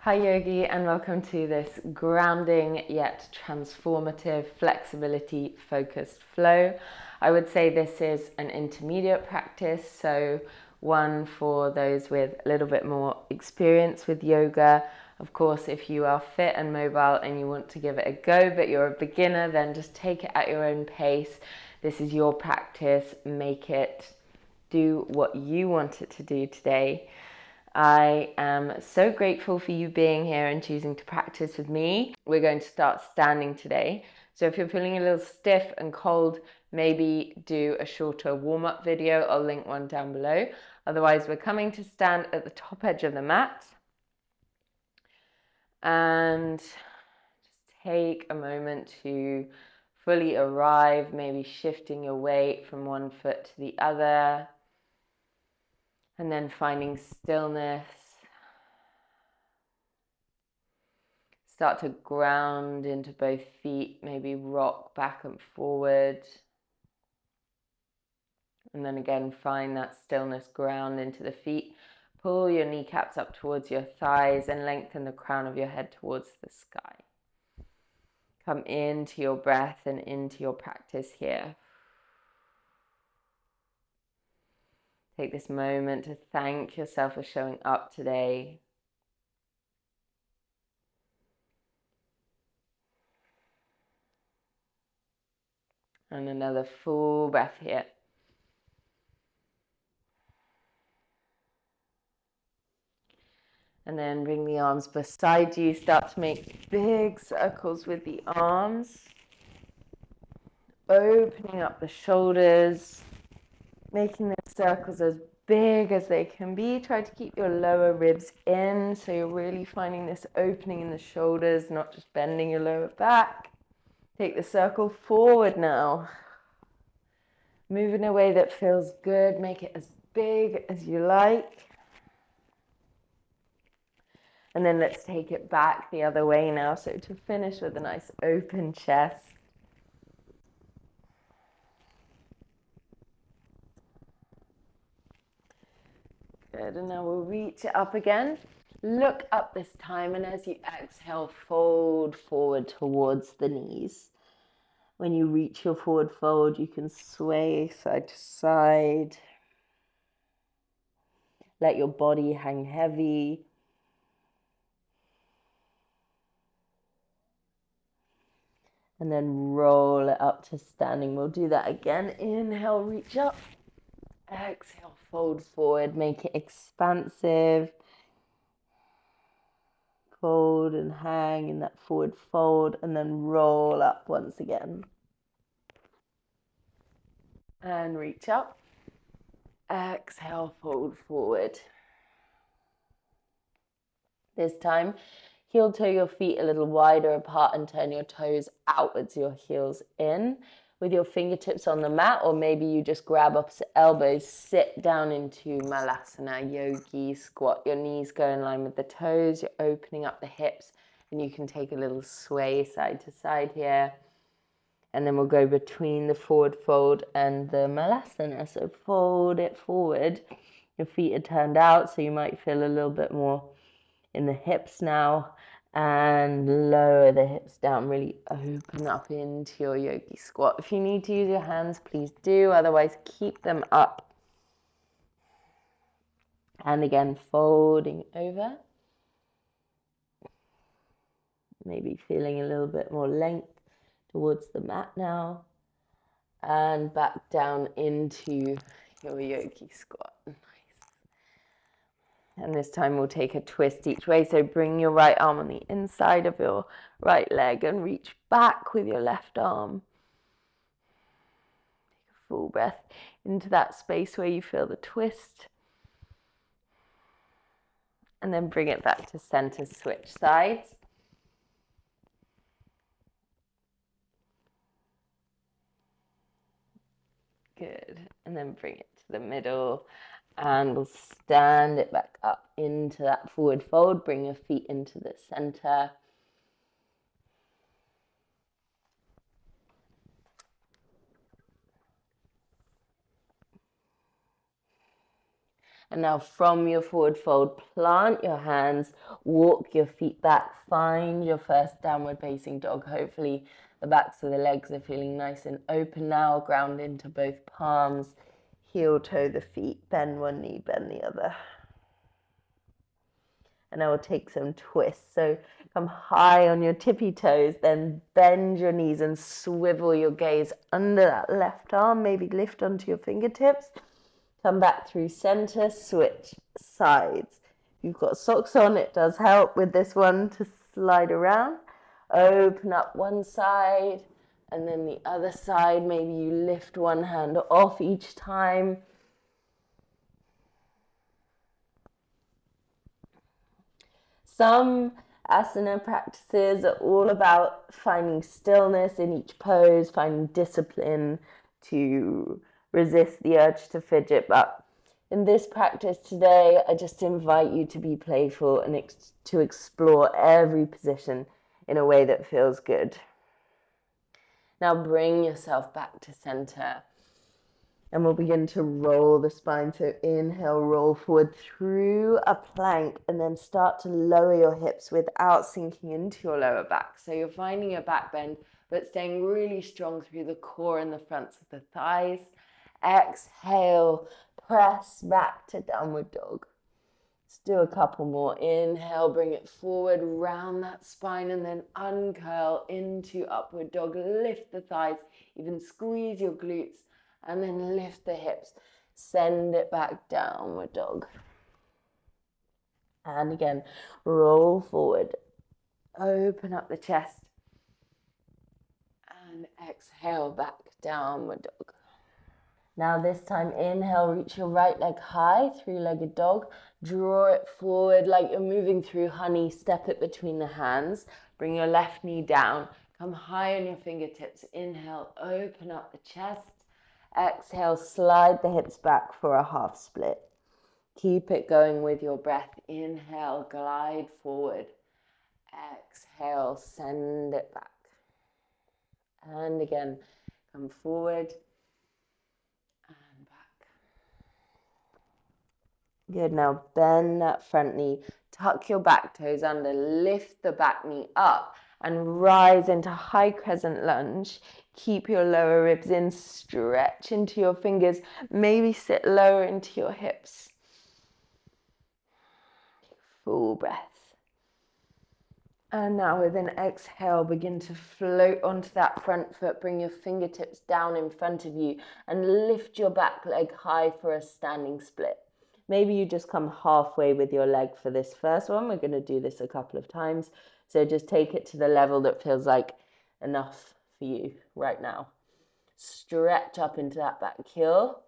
Hi Yogi, and welcome to this grounding yet transformative flexibility focused flow. I would say this is an intermediate practice, so one for those with a little bit more experience with yoga. Of course, if you are fit and mobile and you want to give it a go, but you're a beginner, then just take it at your own pace. This is your practice. Make it do what you want it to do today. I am so grateful for you being here and choosing to practice with me. We're going to start standing today. So if you're feeling a little stiff and cold, maybe do a shorter warm-up video. I'll link one down below. Otherwise, we're coming to stand at the top edge of the mat. And just take a moment to fully arrive, maybe shifting your weight from one foot to the other. And then finding stillness. Start to ground into both feet, maybe rock back and forward. And then again, find that stillness, ground into the feet. Pull your kneecaps up towards your thighs and lengthen the crown of your head towards the sky. Come into your breath and into your practice here. Take this moment to thank yourself for showing up today. And another full breath here. And then bring the arms beside you. Start to make big circles with the arms. Opening up the shoulders. Making the circles as big as they can be. Try to keep your lower ribs in. So you're really finding this opening in the shoulders, not just bending your lower back. Take the circle forward now. Move in a way that feels good. Make it as big as you like. And then let's take it back the other way now. So to finish with a nice open chest. Good, and now we'll reach it up again. Look up this time, and as you exhale, fold forward towards the knees. When you reach your forward fold, you can sway side to side. Let your body hang heavy. And then roll it up to standing. We'll do that again. Inhale, reach up. Exhale, fold forward. Make it expansive. Fold and hang in that forward fold. And then roll up once again. And reach up. Exhale, fold forward. This time, heel toe your feet a little wider apart and turn your toes outwards, your heels in. With your fingertips on the mat, or maybe you just grab opposite elbows, sit down into Malasana, yogi squat. Your knees go in line with the toes, you're opening up the hips, and you can take a little sway side to side here. And then we'll go between the forward fold and the Malasana. So fold it forward. Your feet are turned out, so you might feel a little bit more in the hips now. And lower the hips down. Really open up into your yogi squat. If you need to use your hands, please do. Otherwise, keep them up. And again, folding over. Maybe feeling a little bit more length towards the mat now, and back down into your yogi squat. Nice. And this time we'll take a twist each way. So bring your right arm on the inside of your right leg and reach back with your left arm. Take a full breath into that space where you feel the twist. And then bring it back to center, switch sides. Good. And then bring it to the middle. And we'll stand it back up into that forward fold. Bring your feet into the center. And now from your forward fold, plant your hands, walk your feet back, find your first downward facing dog. Hopefully the backs of the legs are feeling nice and open now. Ground into both palms, heel toe the feet, bend one knee, bend the other. And I will take some twists. So come high on your tippy toes, then bend your knees and swivel your gaze under that left arm, maybe lift onto your fingertips. Come back through center, switch sides. If you've got socks on, it does help with this one to slide around. Open up one side and then the other side. Maybe you lift one hand off each time. Some asana practices are all about finding stillness in each pose, finding discipline to resist the urge to fidget. But in this practice today, I just invite you to be playful and to explore every position in a way that feels good. Now bring yourself back to center. And we'll begin to roll the spine. So inhale, roll forward through a plank and then start to lower your hips without sinking into your lower back. So you're finding your back bend, but staying really strong through the core and the fronts of the thighs. Exhale, press back to downward dog. Let's do a couple more. Inhale, bring it forward, round that spine and then uncurl into upward dog. Lift the thighs, even squeeze your glutes. And then lift the hips, send it back, downward dog. And again, roll forward, open up the chest, and exhale back, downward dog. Now this time, inhale, reach your right leg high, three-legged dog. Draw it forward like you're moving through honey, step it between the hands. Bring your left knee down, come high on your fingertips. Inhale, open up the chest. Exhale, slide the hips back for a half split. Keep it going with your breath. Inhale, glide forward. Exhale, send it back. And again, come forward and back. Good, now bend that front knee. Tuck your back toes under, lift the back knee up and rise into high crescent lunge. Keep your lower ribs in, stretch into your fingers, maybe sit lower into your hips. Full breath. And now with an exhale, begin to float onto that front foot. Bring your fingertips down in front of you and lift your back leg high for a standing split. Maybe you just come halfway with your leg for this first one. We're going to do this a couple of times. So just take it to the level that feels like enough for you right now. Stretch up into that back heel.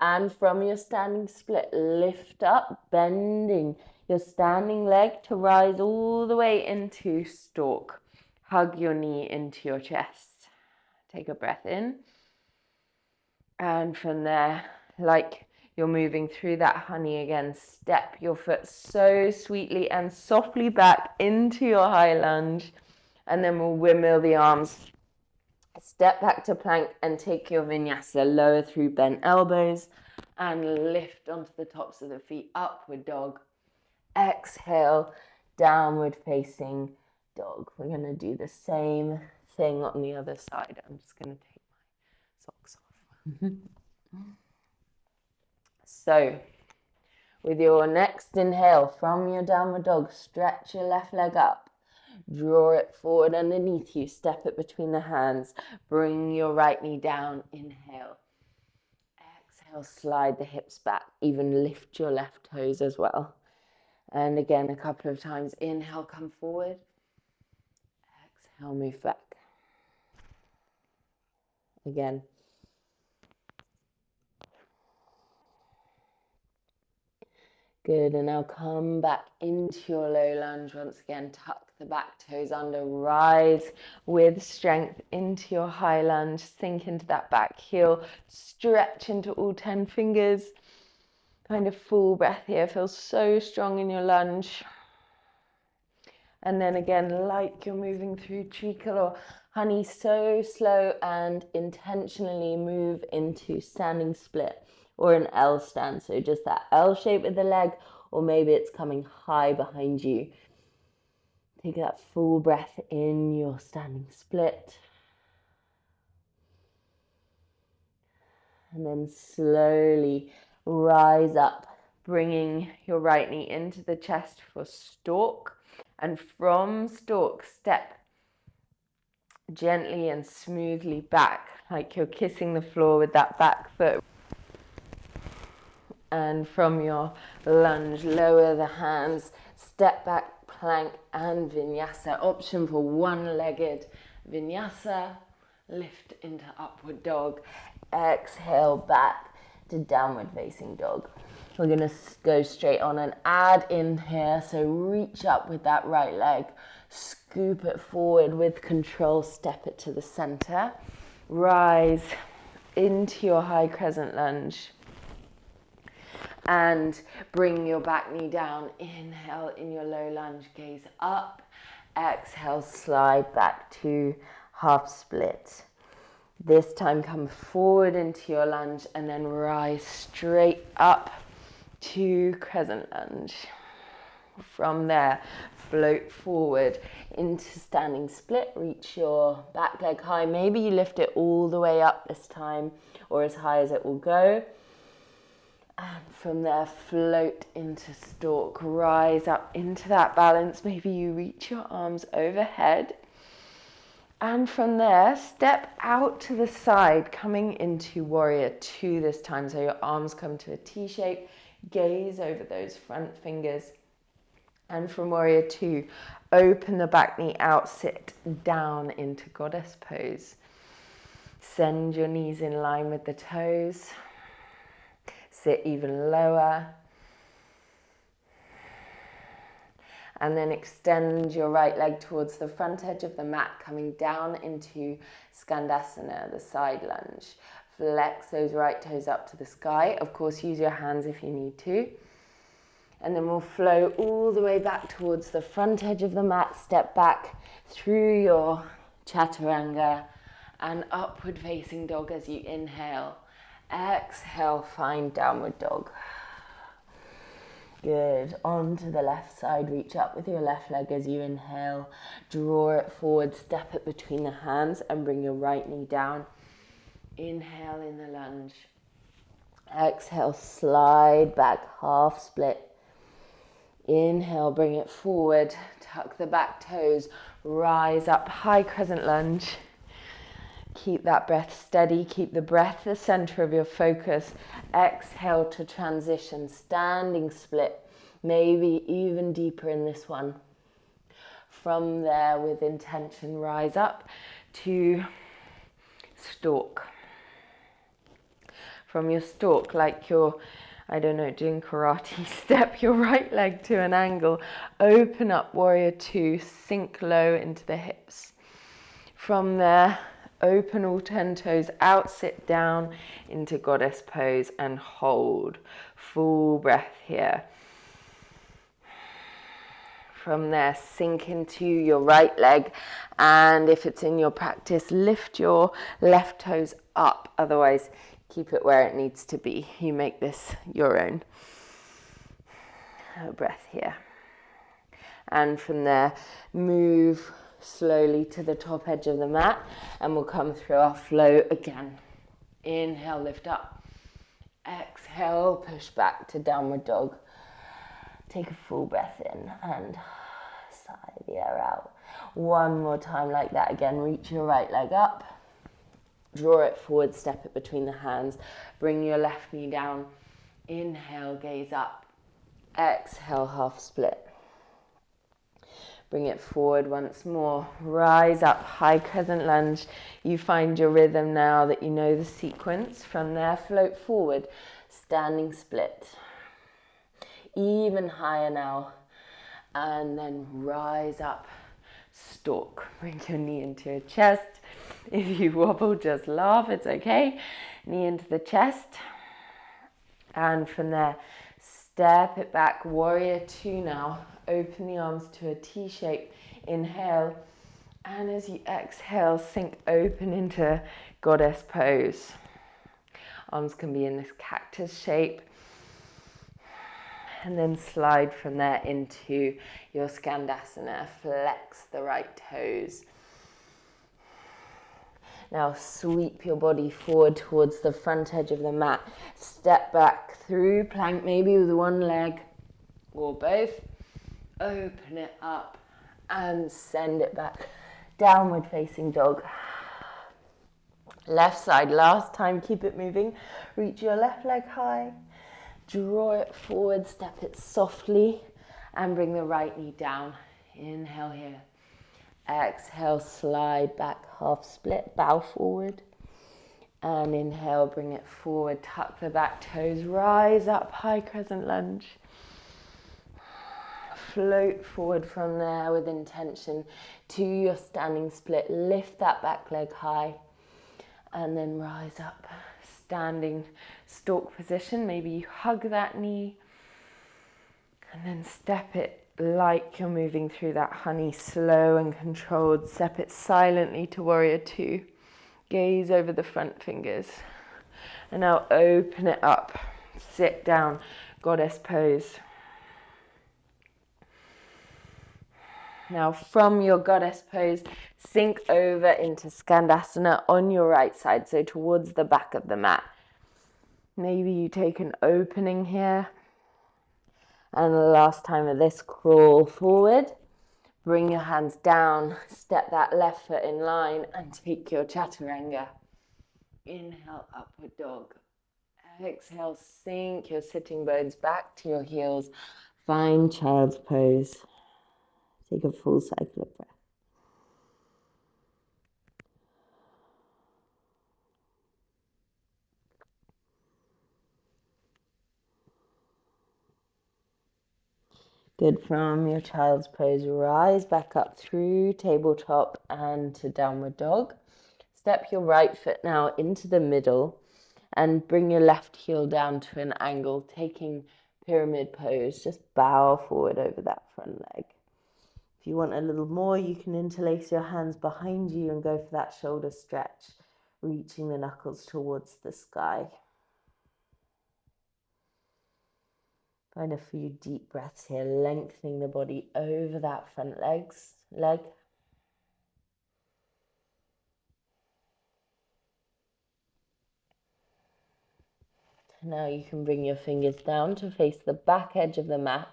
And from your standing split, lift up, bending your standing leg to rise all the way into stork. Hug your knee into your chest. Take a breath in. And from there, like you're moving through that honey again, step your foot so sweetly and softly back into your high lunge. And then we'll windmill the arms. Step back to plank and take your vinyasa. Lower through bent elbows and lift onto the tops of the feet. Upward dog. Exhale, downward facing dog. We're going to do the same thing on the other side. I'm just going to take my socks off. So, with your next inhale from your downward dog, stretch your left leg up. Draw it forward underneath you. Step it between the hands. Bring your right knee down. Inhale. Exhale, slide the hips back. Even lift your left toes as well. And again, a couple of times. Inhale, come forward. Exhale, move back. Again. Good, and now come back into your low lunge once again. Tuck the back toes under, rise with strength into your high lunge. Sink into that back heel, stretch into all 10 fingers. Kind of full breath here, feel so strong in your lunge. And then again, like you're moving through treacle or honey, so slow and intentionally move into standing split. or an L stand. So just that L shape with the leg, or maybe it's coming high behind you. Take that full breath in your standing split. And then slowly rise up, bringing your right knee into the chest for stalk. And from stalk, step gently and smoothly back, like you're kissing the floor with that back foot. And from your lunge, lower the hands, step back, plank and vinyasa. Option for one-legged vinyasa. Lift into upward dog. Exhale back to downward facing dog. We're going to go straight on and add in here. So reach up with that right leg. Scoop it forward with control. Step it to the center. Rise into your high crescent lunge. And bring your back knee down. Inhale in your low lunge, gaze up. Exhale, slide back to half split. This time come forward into your lunge and then rise straight up to crescent lunge. From there, float forward into standing split. Reach your back leg high. Maybe you lift it all the way up this time, or as high as it will go. And from there, float into stalk. Rise up into that balance. Maybe you reach your arms overhead. And from there, step out to the side, coming into warrior two this time. So your arms come to a T shape. Gaze over those front fingers. And from warrior two, open the back knee out, sit down into goddess pose. Send your knees in line with the toes. Sit even lower. And then extend your right leg towards the front edge of the mat, coming down into Skandasana, the side lunge. Flex those right toes up to the sky. Of course, use your hands if you need to. And then we'll flow all the way back towards the front edge of the mat. Step back through your chaturanga and upward facing dog as you inhale. Exhale, find downward dog. Good. Onto the left side, reach up with your left leg as you inhale. Draw it forward, step it between the hands and bring your right knee down. Inhale in the lunge. Exhale, slide back, half split. Inhale, bring it forward, tuck the back toes, rise up, high crescent lunge. Keep that breath steady, keep the breath the center of your focus. Exhale to transition, standing split, maybe even deeper in this one. From there, with intention, rise up to stalk. From your stalk, like you're, doing karate, step your right leg to an angle, open up warrior two, sink low into the hips. From there, open all 10 toes out, sit down into goddess pose and hold. Full breath here. From there, sink into your right leg, and if it's in your practice, lift your left toes up. Otherwise, keep it where it needs to be. You make this your own. Breath here. And from there, move slowly to the top edge of the mat, and we'll come through our flow again. Inhale, lift up. Exhale, push back to downward dog. Take a full breath in and sigh the air out. One more time like that again. Reach your right leg up. Draw it forward, step it between the hands. Bring your left knee down. Inhale, gaze up. Exhale, half split. Bring it forward once more. Rise up, high crescent lunge. You find your rhythm now that you know the sequence. From there, float forward, standing split. Even higher now. And then rise up, stalk. Bring your knee into your chest. If you wobble, just laugh, it's okay. Knee into the chest. And from there, step it back, warrior two now. Open the arms to a T shape. Inhale. And as you exhale, sink open into goddess pose. Arms can be in this cactus shape. And then slide from there into your Skandasana. Flex the right toes. Now sweep your body forward towards the front edge of the mat. Step back through plank, maybe with one leg or both. Open it up and send it back. Downward facing dog. Left side, last time, keep it moving. Reach your left leg high. Draw it forward, step it softly, and bring the right knee down. Inhale here. Exhale, slide back, half split, bow forward. And inhale, bring it forward, tuck the back toes, rise up, high crescent lunge. Float forward from there with intention to your standing split. Lift that back leg high and then rise up. Standing stalk position, maybe you hug that knee and then step it like you're moving through that honey, slow and controlled. Step it silently to warrior two. Gaze over the front fingers. And now open it up. Sit down, goddess pose. Now from your goddess pose, sink over into Skandasana on your right side, so towards the back of the mat. Maybe you take an opening here. And the last time of this, crawl forward. Bring your hands down, step that left foot in line and take your chaturanga. Inhale, upward dog. Exhale, sink your sitting bones back to your heels. Find child's pose. Take a full cycle of breath. Good. From your child's pose, rise back up through tabletop and to downward dog. Step your right foot now into the middle and bring your left heel down to an angle, taking pyramid pose. Just bow forward over that front leg. If you want a little more, you can interlace your hands behind you and go for that shoulder stretch, reaching the knuckles towards the sky. Find a few deep breaths here, lengthening the body over that front leg. Now you can bring your fingers down to face the back edge of the mat.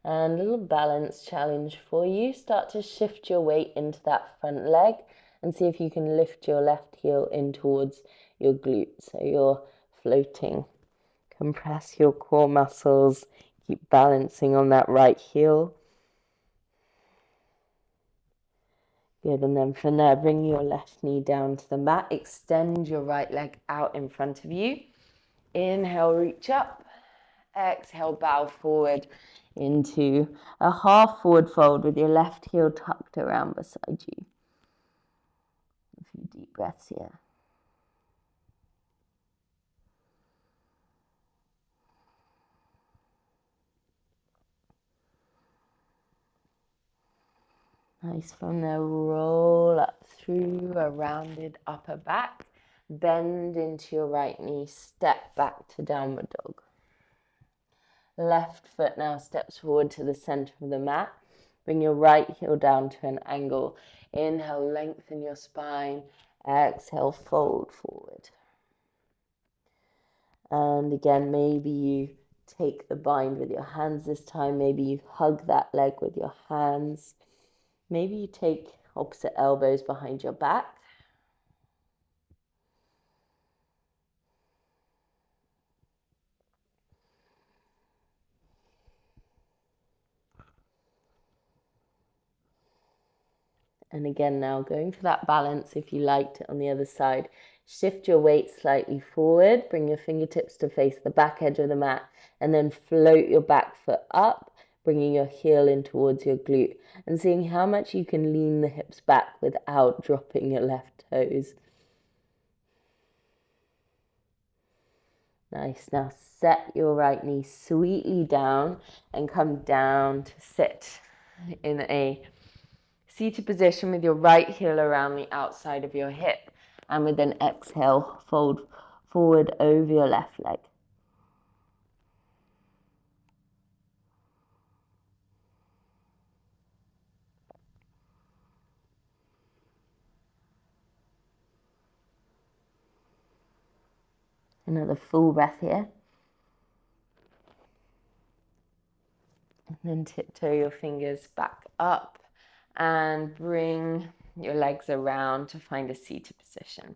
And a little balance challenge for you. Start to shift your weight into that front leg and see if you can lift your left heel in towards your glute. So you're floating. Compress your core muscles. Keep balancing on that right heel. Good, and then from there, bring your left knee down to the mat. Extend your right leg out in front of you. Inhale, reach up. Exhale, bow forward into a half forward fold with your left heel tucked around beside you. A few deep breaths here. Nice. From there, roll up through a rounded upper back. Bend into your right knee. Step back to downward dog. Left foot now steps forward to the center of the mat. Bring your right heel down to an angle. Inhale, lengthen your spine. Exhale, fold forward. And again, maybe you take the bind with your hands this time. Maybe you hug that leg with your hands. Maybe you take opposite elbows behind your back. And again now, going for that balance, if you liked it on the other side, shift your weight slightly forward, bring your fingertips to face the back edge of the mat, and then float your back foot up, bringing your heel in towards your glute, and seeing how much you can lean the hips back without dropping your left toes. Nice. Now set your right knee sweetly down and come down to sit in a seated position with your right heel around the outside of your hip, and with an exhale, fold forward over your left leg. Another full breath here. And then tiptoe your fingers back up and bring your legs around to find a seated position.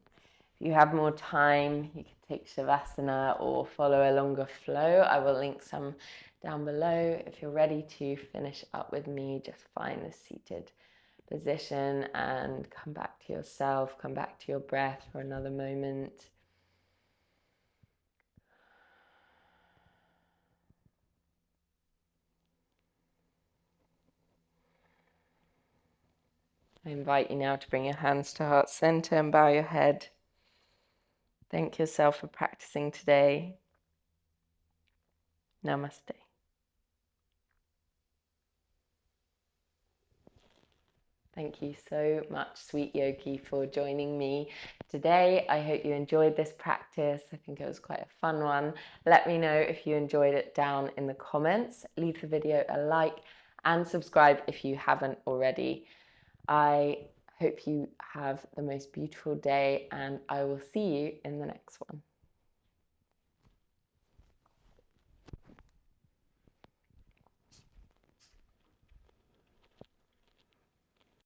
If you have more time, you can take Shavasana or follow a longer flow. I will link some down below. If you're ready to finish up with me, just find the seated position and come back to yourself, come back to your breath for another moment. I invite you now to bring your hands to heart center and bow your head. Thank yourself for practicing today. Namaste. Thank you so much, sweet yogi, for joining me today. I hope you enjoyed this practice. I think it was quite a fun one. Let me know if you enjoyed it down in the comments. Leave the video a like and subscribe if you haven't already. I hope you have the most beautiful day, and I will see you in the next one.